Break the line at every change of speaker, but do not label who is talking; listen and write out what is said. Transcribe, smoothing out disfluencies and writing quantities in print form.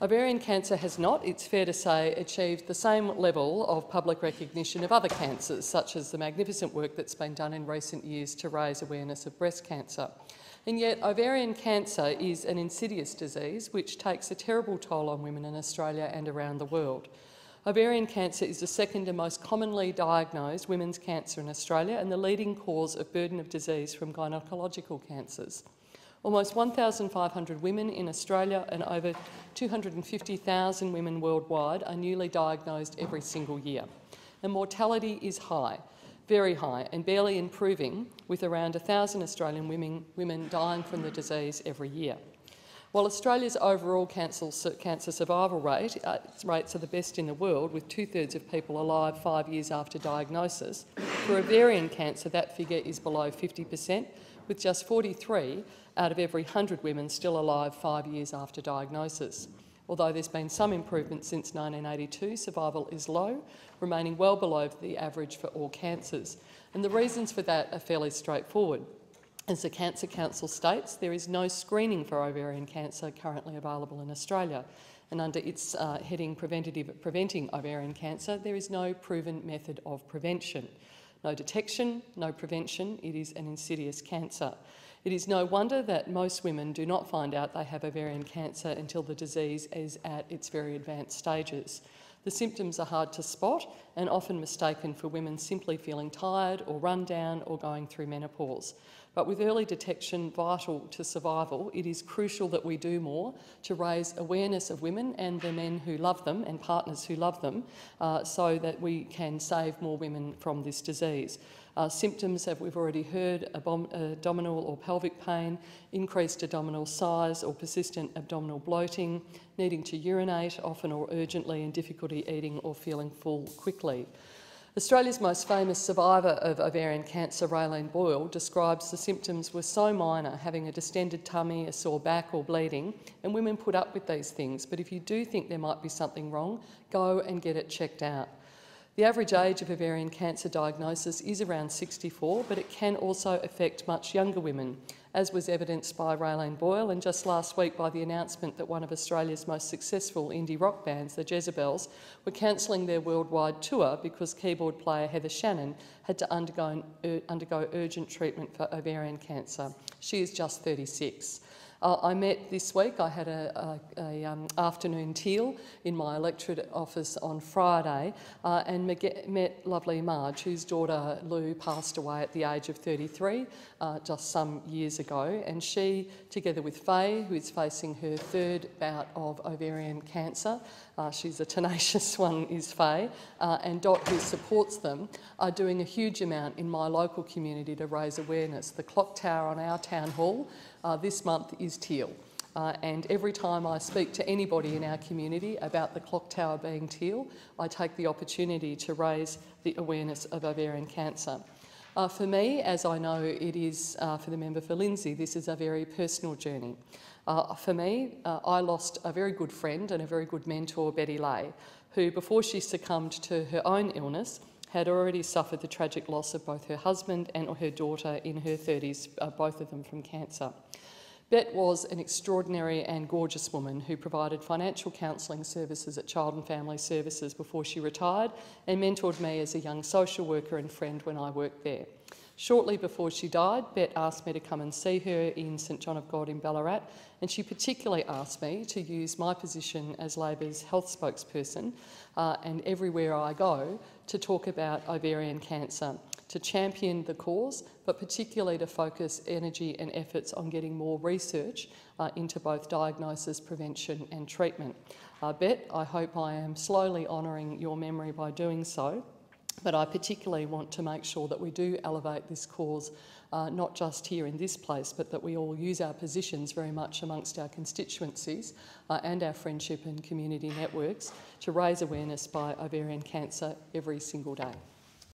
Ovarian cancer has not, it's fair to say, achieved the same level of public recognition of other cancers, such as the magnificent work that's been done in recent years to raise awareness of breast cancer. And yet ovarian cancer is an insidious disease which takes a terrible toll on women in Australia and around the world. Ovarian cancer is the second and most commonly diagnosed women's cancer in Australia and the leading cause of burden of disease from gynecological cancers. Almost 1,500 women in Australia and over 250,000 women worldwide are newly diagnosed every single year. And mortality is high, very high, and barely improving, with around 1,000 Australian women dying from the disease every year. While Australia's overall cancer survival rates are the best in the world, with 2/3 of people alive 5 years after diagnosis, for ovarian cancer that figure is below 50%, with just 43 out of every 100 women still alive 5 years after diagnosis. Although there's been some improvement since 1982, survival is low, remaining well below the average for all cancers. And the reasons for that are fairly straightforward. As the Cancer Council states, there is no screening for ovarian cancer currently available in Australia, and under its heading Preventing Ovarian Cancer, there is no proven method of prevention. No detection, no prevention, it is an insidious cancer. It is no wonder that most women do not find out they have ovarian cancer until the disease is at its very advanced stages. The symptoms are hard to spot and often mistaken for women simply feeling tired or run down or going through menopause. But with early detection vital to survival, it is crucial that we do more to raise awareness of women and the men who love them and partners who love them so that we can save more women from this disease. Symptoms, as we've already heard, abdominal or pelvic pain, increased abdominal size or persistent abdominal bloating, needing to urinate often or urgently, and difficulty eating or feeling full quickly. Australia's most famous survivor of ovarian cancer, Raylene Boyle, describes the symptoms were so minor, having a distended tummy, a sore back or bleeding, and women put up with these things. But if you do think there might be something wrong, go and get it checked out. The average age of ovarian cancer diagnosis is around 64, but it can also affect much younger women, as was evidenced by Raylene Boyle and just last week by the announcement that one of Australia's most successful indie rock bands, the Jezebels, were cancelling their worldwide tour because keyboard player Heather Shannon had to undergo urgent treatment for ovarian cancer. She is just 36. I met this week, I had an afternoon teal in my electorate office on Friday and met lovely Marge, whose daughter Lou passed away at the age of 33 just some years ago, and she, together with Faye, who is facing her third bout of ovarian cancer, she's a tenacious one, is Faye, and Dot, who supports them, are doing a huge amount in my local community to raise awareness. The clock tower on our town hall this month is teal. And every time I speak to anybody in our community about the clock tower being teal, I take the opportunity to raise the awareness of ovarian cancer. For me, as I know it is for the member for Lindsay, this is a very personal journey. For me, I lost a very good friend and a very good mentor, Betty Lay, who, before she succumbed to her own illness, had already suffered the tragic loss of both her husband and her daughter in her 30s, both of them from cancer. Bet was an extraordinary and gorgeous woman who provided financial counselling services at Child and Family Services before she retired and mentored me as a young social worker and friend when I worked there. Shortly before she died, Bet asked me to come and see her in St John of God in Ballarat, and she particularly asked me to use my position as Labor's health spokesperson and everywhere I go to talk about ovarian cancer, to champion the cause, but particularly to focus energy and efforts on getting more research into both diagnosis, prevention and treatment. Bet, I hope I am slowly honouring your memory by doing so. But I particularly want to make sure that we do elevate this cause, not just here in this place, but that we all use our positions very much amongst our constituencies and our friendship and community networks to raise awareness by ovarian cancer every single day.